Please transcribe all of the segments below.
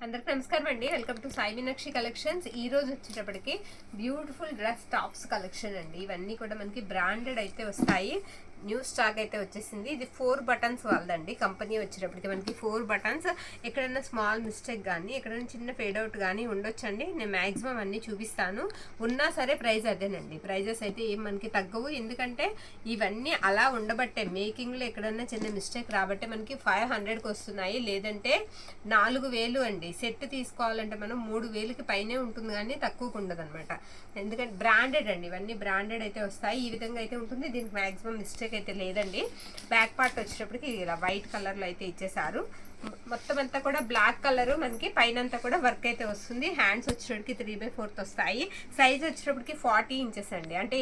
అందరికి నమస్కారం అండి. Welcome to Sai Meenakshi collections. ఈ రోజు వచ్చేటప్పటికి బ్యూటిఫుల్ డ్రెస్ టాప్స్ కలెక్షన్ అండి. ఇవన్నీ కూడా మనకి బ్రాండెడ్ అయితే వస్తాయి. న్యూ స్టాక్ అయితే వచ్చేసింది. ఇది 4 బటన్స్ వాళ్ళదండి. కంపెనీ వచ్చేటప్పటికి మనకి 4 బటన్స్. ఎక్కడైనా స్మాల్ మిస్టేక్ కానీ ఎక్కడైనా చిన్న ఫేడ్ అవుట్ కానీ ఉండొచ్చండి. నేను మ్యాక్సిమం అన్నీ చూపిస్తాను. ఉన్నా సరే ప్రైస్ అదేనండి. ప్రైజెస్ అయితే ఏం మనకి తగ్గవు. ఎందుకంటే ఇవన్నీ అలా ఉండబట్టే మేకింగ్లో ఎక్కడన్నా చిన్న మిస్టేక్ రాబట్టే మనకి 500కి వస్తున్నాయి. లేదంటే 4000 అండి. సెట్ తీసుకోవాలంటే మనం 3000కి పైనే ఉంటుంది కానీ తక్కువకు ఉండదు అనమాట. ఎందుకంటే బ్రాండెడ్ అండి. ఇవన్నీ బ్రాండెడ్ అయితే వస్తాయి. ఈ విధంగా అయితే ఉంటుంది. దీనికి మ్యాక్సిమం మిస్టేక్ అయితే లేదండి. బ్యాక్ పార్ట్ వచ్చేటప్పటికి ఇలా వైట్ కలర్లో అయితే ఇచ్చేసారు. మొత్తం అంతా కూడా బ్లాక్ కలర్. మనకి పైన అంతా కూడా వర్క్ అయితే వస్తుంది. హ్యాండ్స్ వచ్చేటప్పటికి 3/4 వస్తాయి. సైజ్ వచ్చేటప్పటికి 40 ఇంచెస్ అండి. అంటే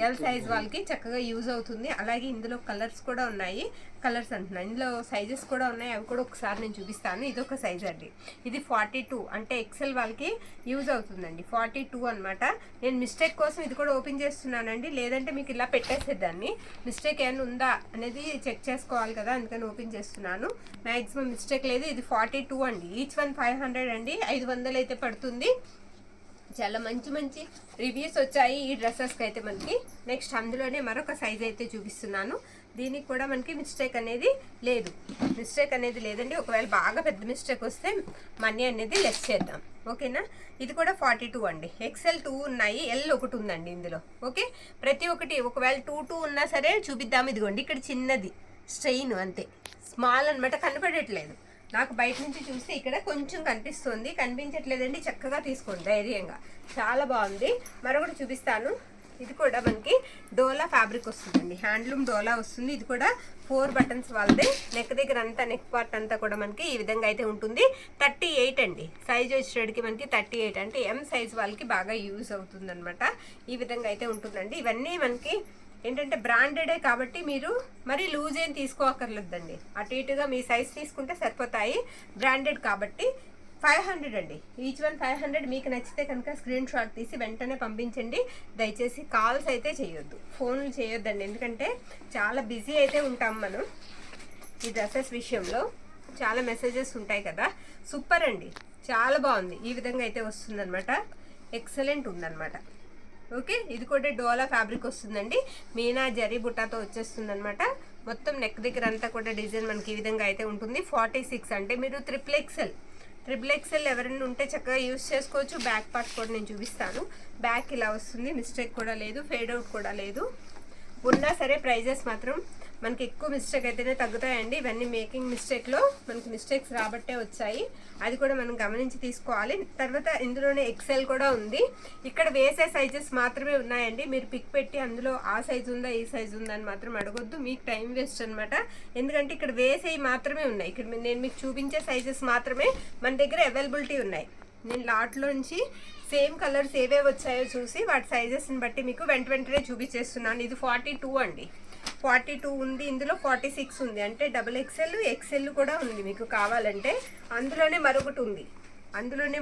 ఎల్ సైజ్ వాళ్ళకి చక్కగా యూజ్ అవుతుంది. అలాగే ఇందులో కలర్స్ కూడా ఉన్నాయి. కలర్స్ అంటున్నాను, ఇందులో సైజెస్ కూడా ఉన్నాయి. అవి కూడా ఒకసారి నేను చూపిస్తాను. ఇది ఒక సైజ్ అండి. ఇది 42 అంటే ఎక్సెల్ వాళ్ళకి యూజ్ అవుతుందండి. 42 అనమాట. నేను మిస్టేక్ కోసం ఇది కూడా ఓపెన్ చేస్తున్నానండి. లేదంటే మీకు ఇలా పెట్టేసేదాన్ని. మిస్టేక్ ఏమైనా ఉందా అనేది చెక్ చేసుకోవాలి కదా, అందుకని ఓపెన్ చేస్తున్నాను. మ్యాక్సిమం మిస్టేక్ లేదు. ఇది 42 అండి. ఈచ్ వన్ 500 అండి. 500 అయితే పడుతుంది. చాలా మంచి మంచి రివ్యూస్ వచ్చాయి ఈ డ్రెస్సెస్కి అయితే మనకి. నెక్స్ట్ అందులోనే మరొక సైజ్ అయితే చూపిస్తున్నాను. దీనికి కూడా మనకి మిస్టేక్ అనేది లేదండి. ఒకవేళ బాగా పెద్ద మిస్టేక్ వస్తే మనీ అనేది లెస్ చేద్దాం, ఓకేనా. ఇది కూడా 42 అండి. ఎక్సెల్ 2 ఉన్నాయి, ఎల్ ఒకటి ఉందండి ఇందులో. ఓకే, ప్రతి ఒక్కటి ఒకవేళ 2 ఉన్నా సరే చూపిద్దాం. ఇదిగోండి, ఇక్కడ చిన్నది స్ట్రెయిన్ అంతే, స్మాల్ అనమాట, కనపడట్లేదు నాకు బయట నుంచి చూస్తే. ఇక్కడ కొంచెం కనిపిస్తుంది, కనిపించట్లేదండి. చక్కగా తీసుకోండి ధైర్యంగా, చాలా బాగుంది. మరొకటి చూపిస్తాను. ఇది కూడా మనకి డోలా ఫ్యాబ్రిక్ వస్తుందండి. హ్యాండ్లూమ్ డోలా వస్తుంది. ఇది కూడా 4 బటన్స్ వాళ్ళదే. నెక్ దగ్గర అంతా, నెక్ పార్ట్ అంతా కూడా మనకి ఈ విధంగా అయితే ఉంటుంది. 38 అండి సైజ్ వచ్చేటికి మనకి 38 అంటే ఎం సైజ్ వాళ్ళకి బాగా యూజ్ అవుతుంది అనమాట. ఈ విధంగా అయితే ఉంటుందండి. ఇవన్నీ మనకి ఏంటంటే బ్రాండెడే కాబట్టి మీరు మరి లూజ్ ఏం తీసుకోక్కర్లేదండి. అటు ఇటుగా మీ సైజ్ తీసుకుంటే సరిపోతాయి. బ్రాండెడ్ కాబట్టి 500 అండి. Each one 500. మీకు నచ్చితే కనుక స్క్రీన్ షాట్ తీసి వెంటనే పంపించండి. దయచేసి కాల్స్ అయితే చేయొద్దు, ఫోన్లు చేయొద్దండి. ఎందుకంటే చాలా బిజీ అయితే ఉంటాం మనం ఈ డ్రెస్సెస్ విషయంలో. చాలా మెసేజెస్ ఉంటాయి కదా. సూపర్ అండి, చాలా బాగుంది. ఈ విధంగా అయితే వస్తుందన్నమాట. ఎక్సలెంట్ ఉందన్నమాట. ఓకే, ఇది కూడా డోలా ఫ్యాబ్రిక్ వస్తుందండి. మీనా జరీ బుట్టాతో వచ్చేస్తుంది అనమాట. మొత్తం నెక్ దగ్గర అంతా కూడా డిజైన్ మనకి ఈ విధంగా అయితే ఉంటుంది. 46 అంటే మీరు ట్రిపుల్ ఎక్సెల్ ఎవరైనా ఉంటే చక్కగా యూజ్ చేసుకోవచ్చు. బ్యాక్ పార్ట్ కూడా నేను చూపిస్తాను. బ్యాక్ ఇలా వస్తుంది, మిస్టేక్ కూడా లేదు, ఫేడ్ అవుట్ కూడా లేదు. ఉన్నా సరే ప్రైజెస్ మాత్రం మనకి ఎక్కువ మిస్టేక్ అయితేనే తగ్గుతాయండి. ఇవన్నీ మేకింగ్ మిస్టేక్లో మనకి మిస్టేక్స్ రాబట్టే వచ్చాయి. అది కూడా మనం గమనించి తీసుకోవాలి. తర్వాత ఇందులోనే ఎక్సెల్ కూడా ఉంది. ఇక్కడ వేసే సైజెస్ మాత్రమే ఉన్నాయండి. మీరు పిక్ పెట్టి అందులో ఆ సైజు ఉందా ఈ సైజు ఉందా అని మాత్రం అడగొద్దు, మీకు టైం వేస్ట్ అనమాట. ఎందుకంటే ఇక్కడ వేసేవి మాత్రమే ఉన్నాయి. ఇక్కడ నేను మీకు చూపించే సైజెస్ మాత్రమే మన దగ్గర అవైలబిలిటీ ఉన్నాయి. నేను లాట్లో నుంచి సేమ్ కలర్స్ ఏవే వచ్చాయో చూసి వాటి సైజెస్ని బట్టి మీకు వెంటనే చూపించేస్తున్నాను. ఇది 42 అండి. 42 ఉంది. ఇందులో 46 ఉంది. అంటే డబుల్ ఎక్సెల్ కూడా ఉంది మీకు కావాలంటే. అందులోనే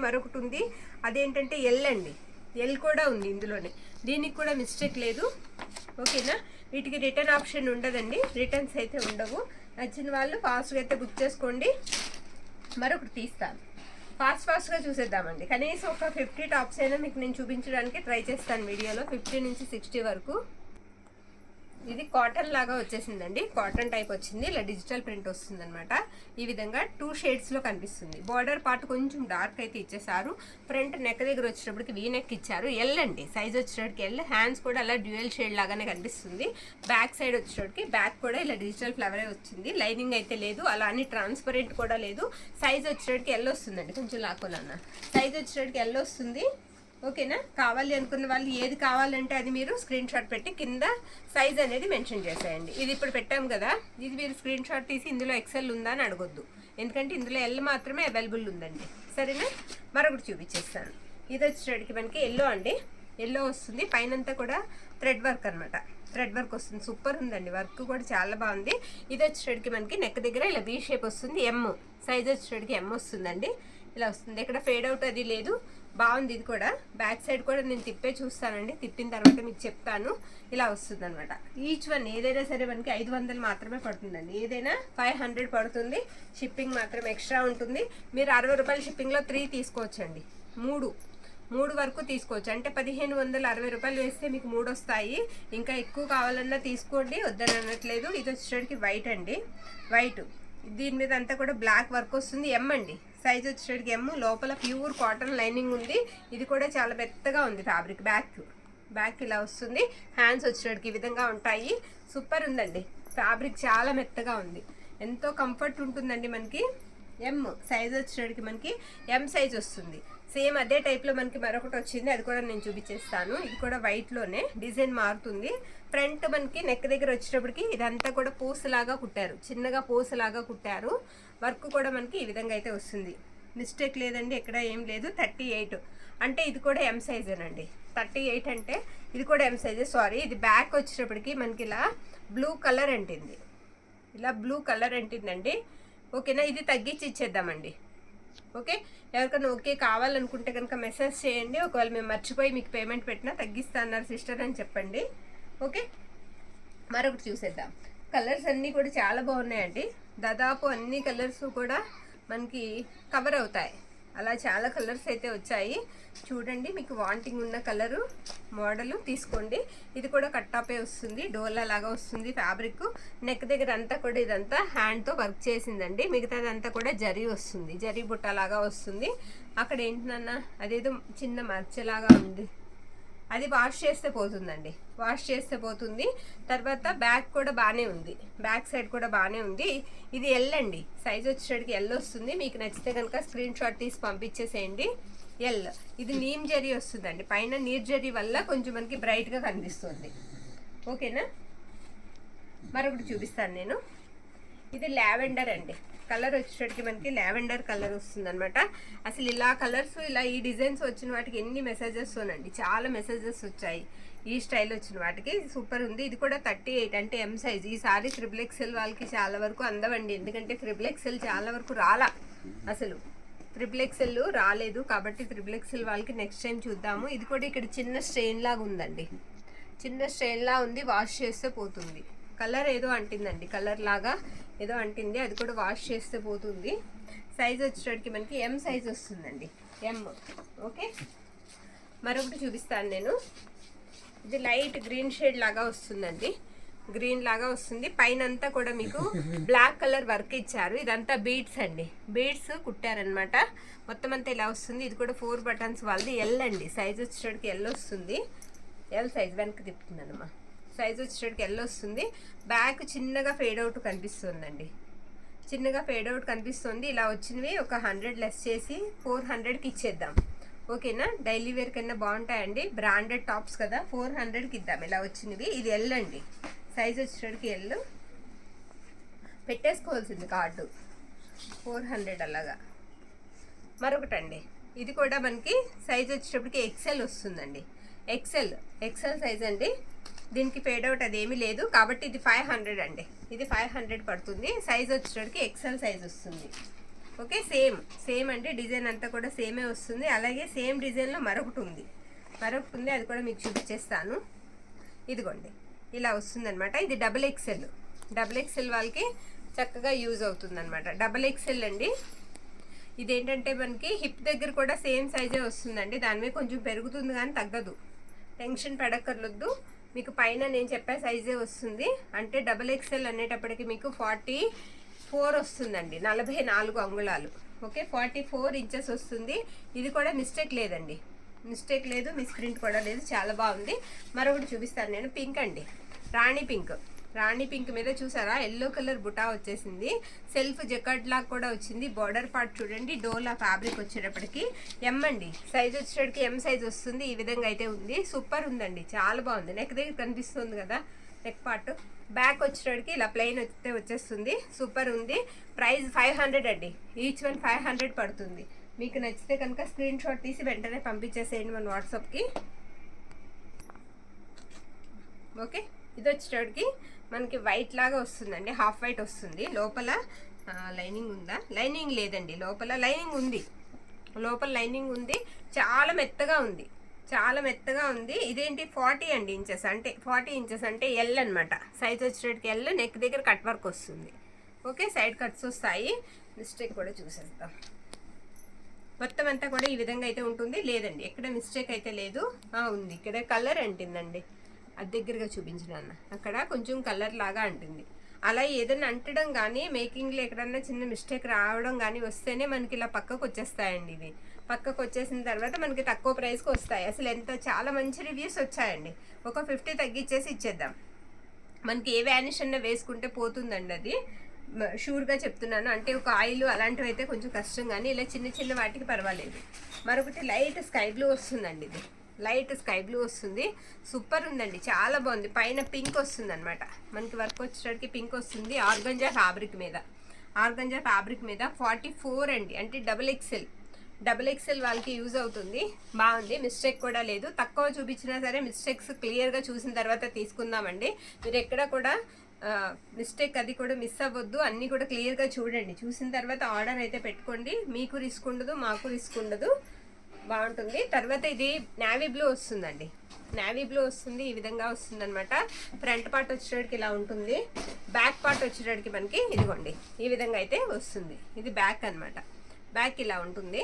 మరొకటి ఉంది. అదేంటంటే ఎల్ అండి. ఎల్ కూడా ఉంది ఇందులోనే. దీనికి కూడా మిస్టేక్ లేదు, ఓకేనా. వీటికి రిటర్న్ ఆప్షన్ ఉండదండి. రిటర్న్స్ అయితే ఉండవు. నచ్చిన వాళ్ళు ఫాస్ట్గా అయితే బుక్ చేసుకోండి. మరొకటి తీస్తాను, ఫాస్ట్గా చూసేద్దామండి. కనీసం ఒక 50 టాప్స్ అయినా మీకు నేను చూపించడానికి ట్రై చేస్తాను వీడియోలో, 50 నుంచి 60 వరకు. ఇది కాటన్ లాగా వచ్చేసిందండి. కాటన్ టైప్ వచ్చింది. ఇలా డిజిటల్ ప్రింట్ వస్తుంది అనమాట. ఈ విధంగా 2 షేడ్స్లో కనిపిస్తుంది. బార్డర్ పార్ట్ కొంచెం డార్క్ అయితే ఇచ్చేసారు. ఫ్రంట్ నెక్ దగ్గర వచ్చేటప్పటికి వీ నెక్ ఇచ్చారు. ఎల్ అండి సైజ్ వచ్చేటప్పటికి ఎల్. హ్యాండ్స్ కూడా అలా డ్యూయల్ షేడ్ లాగానే కనిపిస్తుంది. బ్యాక్ సైడ్ వచ్చేటప్పటికి బ్యాక్ కూడా ఇలా డిజిటల్ ఫ్లవరే వచ్చింది. లైనింగ్ అయితే లేదు, అలా అని ట్రాన్స్పరెంట్ కూడా లేదు. సైజ్ వచ్చేటప్పటికి ఎల్ వస్తుందండి. కొంచెం లాక్కోలన్న సైజ్ వచ్చేటప్పటికి ఎల్ వస్తుంది, ఓకేనా. కావాలి అనుకున్న వాళ్ళు ఏది కావాలంటే అది మీరు స్క్రీన్ షాట్ పెట్టి కింద సైజ్ అనేది మెన్షన్ చేసేయండి. ఇది ఇప్పుడు పెట్టాం కదా, ఇది మీరు స్క్రీన్ షాట్ తీసి ఇందులో ఎక్సెల్ ఉందా అని అడగొద్దు. ఎందుకంటే ఇందులో ఎల్ మాత్రమే అవైలబుల్ ఉందండి, సరేనా. మరొకటి చూపించేస్తాను. ఇది వచ్చేటికి మనకి ఎల్లో అండి. ఎల్లో వస్తుంది. పైనంతా కూడా థ్రెడ్ వర్క్ అనమాట. థ్రెడ్ వర్క్ వస్తుంది. సూపర్ ఉందండి, వర్క్ కూడా చాలా బాగుంది. ఇది వచ్చేటికి మనకి నెక్ దగ్గర ఇలా వీ షేప్ వస్తుంది. ఎమ్ సైజ్ వచ్చేటికి ఎమ్ వస్తుందండి, ఇలా వస్తుంది. ఇక్కడ ఫేడ్ అవుట్ అది లేదు, బాగుంది. ఇది కూడా బ్యాక్ సైడ్ కూడా నేను తిప్పే చూస్తానండి, తిప్పిన తర్వాత మీకు చెప్తాను. ఇలా వస్తుంది అనమాట. ఈచ్ వన్ ఏదైనా సరే మనకి 500 మాత్రమే పడుతుందండి. ఏదైనా 500 పడుతుంది. షిప్పింగ్ మాత్రం ఎక్స్ట్రా ఉంటుంది. మీరు 60 రూపాయల షిప్పింగ్లో 3 తీసుకోవచ్చండి. మూడు వరకు తీసుకోవచ్చు. అంటే 1560 రూపాయలు వేస్తే మీకు 3 వస్తాయి. ఇంకా ఎక్కువ కావాలన్నా తీసుకోండి, వద్దని అనట్లేదు. ఇది వచ్చేటికి వైట్ అండి, వైట్. దీని మీద అంతా కూడా బ్లాక్ వర్క్ వస్తుంది. ఎమ్ అండి, సైజ్ వచ్చేటికి ఎమ్. లోపల ప్యూర్ కాటన్ లైనింగ్ ఉంది. ఇది కూడా చాలా మెత్తగా ఉంది ఫ్యాబ్రిక్. బ్యాక్ ఇలా వస్తుంది. హ్యాండ్స్ వచ్చేటికి ఈ విధంగా ఉంటాయి. సూపర్ ఉందండి, ఫ్యాబ్రిక్ చాలా మెత్తగా ఉంది, ఎంతో కంఫర్ట్ ఉంటుందండి. మనకి ఎమ్ సైజ్ వచ్చేటికి మనకి ఎమ్ సైజ్ వస్తుంది. సేమ్ అదే టైప్లో మనకి మరొకటి వచ్చింది, అది కూడా నేను చూపించేస్తాను. ఇది కూడా వైట్లోనే, డిజైన్ మారుతుంది. ఫ్రంట్ మనకి నెక్ దగ్గర వచ్చేటప్పటికి ఇదంతా కూడా పూసలాగా కుట్టారు, చిన్నగా పూసలాగా కుట్టారు. వర్క్ కూడా మనకి ఈ విధంగా అయితే వస్తుంది. మిస్టేక్ లేదండి, ఎక్కడ ఏం లేదు. 38 అంటే ఇది కూడా ఎం సైజేనండి. 38 అంటే ఇది కూడా ఎం సైజే. సారీ, ఇది బ్యాక్ వచ్చేటప్పటికి మనకి ఇలా బ్లూ కలర్ అంటింది, ఇలా బ్లూ కలర్ అంటిందండి. ఓకేనా, ఇది తగ్గించి ఇచ్చేద్దామండి. ఓకే, ఎవరికైనా ఓకే కావాలనుకుంటే కనుక మెసేజ్ చేయండి. ఒకవేళ మేము మర్చిపోయి మీకు పేమెంట్ పెట్టినా తగ్గిస్తా అన్నారు సిస్టర్ అని చెప్పండి. ఓకే, మరొకటి చూసేద్దాం. కలర్స్ అన్నీ కూడా చాలా బాగున్నాయండి. దాదాపు అన్ని కలర్స్ కూడా మనకి కవర్ అవుతాయి. అలా చాలా కలర్స్ అయితే వచ్చాయి. చూడండి, మీకు వాంటింగ్ ఉన్న కలరు మోడలు తీసుకోండి. ఇది కూడా కట్టాపే వస్తుంది, డోలా లాగా వస్తుంది ఫ్యాబ్రిక్. నెక్ దగ్గర అంతా కూడా ఇదంతా హ్యాండ్తో వర్క్ చేసిందండి. మిగతాదంతా కూడా జరీ వస్తుంది, జరీ బుట్ట లాగా వస్తుంది. అక్కడ ఏంటన్నా అదేదో చిన్న మచ్చలాగా ఉంది, అది వాష్ చేస్తే పోతుందండి, వాష్ చేస్తే పోతుంది. తర్వాత బ్యాక్ కూడా బాగానే ఉంది, బ్యాక్ సైడ్ కూడా బాగానే ఉంది. ఇది ఎల్ అండి, సైజ్ వచ్చేటికి ఎల్ వస్తుంది. మీకు నచ్చితే కనుక స్క్రీన్ షాట్ తీసి పంపించేసేయండి. ఎల్. ఇది నీమ్ జరీ వస్తుందండి, పైన నీర్ జరీ వల్ల కొంచెం మనకి బ్రైట్గా కనిపిస్తుంది. ఓకేనా, మరొకటి చూపిస్తాను నేను. ఇది లావెండర్ అండి, కలర్ వచ్చేటికి మనకి లావెండర్ కలర్ వస్తుంది అనమాట. అసలు ఇలా కలర్స్, ఇలా ఈ డిజైన్స్ వచ్చిన వాటికి ఎన్ని మెసేజెస్ అనండి, చాలా మెసేజెస్ వచ్చాయి. ఈ స్టైల్ వచ్చిన వాటికి సూపర్ ఉంది. ఇది కూడా 38 అంటే ఎం సైజ్. ఈసారి XXL వాళ్ళకి చాలా వరకు అందవండి, ఎందుకంటే XXL చాలా వరకు రాలా, అసలు XXL రాలేదు. కాబట్టి XXL వాళ్ళకి నెక్స్ట్ టైం చూద్దాము. ఇది కూడా ఇక్కడ చిన్న స్ట్రెయిన్ లాగా ఉందండి, చిన్న స్ట్రెయిన్ లా ఉంది, వాష్ చేస్తే పోతుంది. కలర్ ఏదో అంటిందండి, కలర్ లాగా ఏదో అంటింది, అది కూడా వాష్ చేస్తే పోతుంది. సైజ్ వచ్చేటికి మనకి ఎం సైజ్ వస్తుందండి, ఎం. ఓకే, మరొకటి చూపిస్తాను నేను. ఇది లైట్ గ్రీన్ షేడ్ లాగా వస్తుందండి, గ్రీన్ లాగా వస్తుంది. పైన అంతా కూడా మీకు బ్లాక్ కలర్ వర్క్ ఇచ్చారు. ఇదంతా బీడ్స్ అండి, బీడ్స్ కుట్టారనమాట. మొత్తం అంతా ఇలా వస్తుంది. ఇది కూడా 4 బటన్స్ వాళ్ళది. ఎల్ అండి, సైజ్ వచ్చేటికి ఎల్ వస్తుంది. ఎల్ సైజ్ వెనక్కి తిప్పుతున్నానమ్మా. సైజ్ వచ్చేటికి ఎల్ వస్తుంది. బ్యాక్ చిన్నగా ఫేడ్ అవుట్ కనిపిస్తుందండి, చిన్నగా ఫేడ్ అవుట్ కనిపిస్తుంది. ఇలా వచ్చినవి ఒక 100 లెస్ చేసి 400కి ఇచ్చేద్దాం. ఓకేనా, డైలీ వేర్ కన్నా బాగుంటాయండి, బ్రాండెడ్ టాప్స్ కదా. 400కి ఇద్దాం ఇలా వచ్చినవి. ఇది ఎల్ అండి, సైజ్ వచ్చేటికి ఎల్. పెట్టేసుకోవాల్సింది కార్డు, 400 అలాగా. మరొకటండి, ఇది కూడా మనకి సైజ్ వచ్చేటప్పటికి ఎక్సెల్ వస్తుందండి. ఎక్సెల్ సైజ్ అండి. దీనికి ఫేడ్ అవుట్ అదేమీ లేదు, కాబట్టి ఇది 500 అండి. ఇది 500 పడుతుంది. సైజ్ వచ్చేటప్పటికి ఎక్సెల్ సైజ్ వస్తుంది. ఓకే, సేమ్ అండి, డిజైన్ అంతా కూడా సేమే వస్తుంది. అలాగే సేమ్ డిజైన్లో మరొకటి ఉంది, అది కూడా మీకు చూపించేస్తాను. ఇదిగోండి, ఇలా వస్తుంది అనమాట. ఇది XXL వాళ్ళకి చక్కగా యూజ్ అవుతుంది అనమాట. XXL అండి. ఇదేంటంటే మనకి హిప్ దగ్గర కూడా సేమ్ సైజే వస్తుందండి, దాని మీద కొంచెం పెరుగుతుంది కానీ తగ్గదు, టెన్షన్ పడక్కర్లొద్దు. మీకు పైన నేను చెప్పే సైజే వస్తుంది. అంటే XXL అనేటప్పటికి మీకు 44 వస్తుందండి, 44 అంగుళాలు. ఓకే, 44 ఇంచెస్ వస్తుంది. ఇది కూడా మిస్టేక్ లేదండి, మిస్టేక్ లేదు, మిస్ప్రింట్ కూడా లేదు, చాలా బాగుంది. మరొకటి చూపిస్తాను నేను. పింక్ అండి, రాణి పింక్ మీద చూసారా ఎల్లో కలర్ బుటా వచ్చేసింది. సెల్ఫ్ జకట్ లాగా కూడా వచ్చింది. బార్డర్ పార్ట్ చూడండి, డోలా ఫ్యాబ్రిక్ వచ్చేటప్పటికి ఎం అండి, సైజ్ వచ్చేటప్పటికి ఎం సైజ్ వస్తుంది. ఈ విధంగా అయితే ఉంది, సూపర్ ఉందండి, చాలా బాగుంది. నెక్ దగ్గర కనిపిస్తుంది కదా నెక్ పార్ట్. బ్యాక్ వచ్చేటప్పటికి ఇలా ప్లెయిన్ అయితే వచ్చేస్తుంది, సూపర్ ఉంది. ప్రైస్ 500 అండి, ఈచ్ వన్ 500 పడుతుంది. మీకు నచ్చితే కనుక స్క్రీన్ షాట్ తీసి వెంటనే పంపించేసేయండి మన వాట్సాప్కి. ఓకే, ఇది వచ్చేటప్పటికి మనకి వైట్ లాగా వస్తుందండి, హాఫ్ వైట్ వస్తుంది. లోపల లైనింగ్ ఉందా? లైనింగ్ లేదండి, లోపల లైనింగ్ ఉంది. లోపల లైనింగ్ ఉంది. చాలా మెత్తగా ఉంది, చాలా మెత్తగా ఉంది. ఇదేంటి 40 అండి ఇంచెస్, అంటే 40 ఇంచెస్ అంటే ఎల్ అనమాట. సైజ్ వచ్చేటప్పటికి ఎల్. నెక్ దగ్గర కట్ వర్క్ వస్తుంది. ఓకే, సైడ్ కట్స్ వస్తాయి. మిస్టేక్ కూడా చూసేస్తాం. మొత్తం అంతా కూడా ఈ విధంగా అయితే ఉంటుంది. లేదండి, ఎక్కడ మిస్టేక్ అయితే లేదు. ఉంది, ఇక్కడ కలర్ అంటుందండి. అది దగ్గరగా చూపించిన అక్కడ కొంచెం కలర్ లాగా అంటుంది. అలా ఏదైనా అంటడం కానీ మేకింగ్లో ఎక్కడన్నా చిన్న మిస్టేక్ రావడం కానీ వస్తేనే మనకి ఇలా పక్కకు వచ్చేస్తాయండి. ఇవి పక్కకు వచ్చేసిన తర్వాత మనకి తక్కువ ప్రైస్కి వస్తాయి. అసలు చాలా మంచి రివ్యూస్ వచ్చాయండి. ఒక 50 తగ్గించేసి ఇచ్చేద్దాం. మనకి ఏ వ్యానిష్ అన్న వేసుకుంటే పోతుందండి, అది షూర్గా చెప్తున్నాను. అంటే ఒక ఆయిల్ అలాంటివి అయితే కొంచెం కష్టం, కానీ ఇలా చిన్న చిన్న వాటికి పర్వాలేదు. మరొకటి లైట్ స్కై బ్లూ వస్తుందండి. ఇది లైట్ స్కై బ్లూ వస్తుంది. సూపర్ ఉందండి, చాలా బాగుంది. పైన పింక్ వస్తుంది అనమాట. మనకి వర్క్ వచ్చేటప్పటికి పింక్ వస్తుంది. ఆర్గంజా ఫ్యాబ్రిక్ మీద, ఆర్గంజా ఫ్యాబ్రిక్ మీద 44 అండి, అంటే డబుల్ ఎక్సెల్ వాళ్ళకి యూజ్ అవుతుంది. బాగుంది, మిస్టేక్ కూడా లేదు. తక్కువ చూపించినా సరే మిస్టేక్స్ క్లియర్గా చూసిన తర్వాత తీసుకుందామండి. మీరు ఎక్కడ కూడా మిస్టేక్ అది కూడా మిస్ అవ్వద్దు. అన్నీ కూడా క్లియర్గా చూడండి. చూసిన తర్వాత ఆర్డర్ అయితే పెట్టుకోండి. మీకు రిస్క్ ఉండదు, మాకు రిస్క్ ఉండదు. బాగుంటుంది. తర్వాత ఇది నేవీ బ్లూ వస్తుందండి. నేవీ బ్లూ వస్తుంది, ఈ విధంగా వస్తుంది అనమాట. ఫ్రంట్ పార్ట్ వచ్చేటప్పటికి ఇలా ఉంటుంది. బ్యాక్ పార్ట్ వచ్చేటప్పటికి మనకి ఇదిగోండి ఈ విధంగా అయితే వస్తుంది. ఇది బ్యాక్ అనమాట. బ్యాక్ ఇలా ఉంటుంది,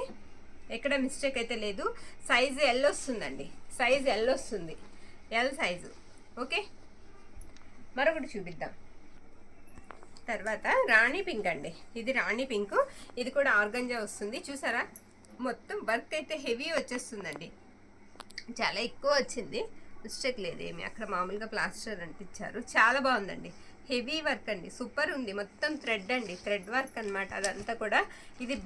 ఎక్కడ మిస్టేక్ అయితే లేదు. సైజు ఎల్ వస్తుందండి, సైజు ఎల్ వస్తుంది, ఎల్ సైజు. ఓకే, మరొకటి చూపిద్దాం. తర్వాత రాణి పింక్ అండి. ఇది రాణి పింక్. ఇది కూడా ఆర్గంజా వస్తుంది. చూసారా, మొత్తం వర్క్ అయితే హెవీ వచ్చేస్తుందండి. చాలా ఎక్కువ వచ్చింది, మిస్టేక్ లేదు ఏమి. అక్కడ మామూలుగా ప్లాస్టర్ అంటించారు. చాలా బాగుందండి, హెవీ వర్క్ అండి, సూపర్ ఉంది. మొత్తం థ్రెడ్ అండి, థ్రెడ్ వర్క్ అనమాట అదంతా కూడా. ఇది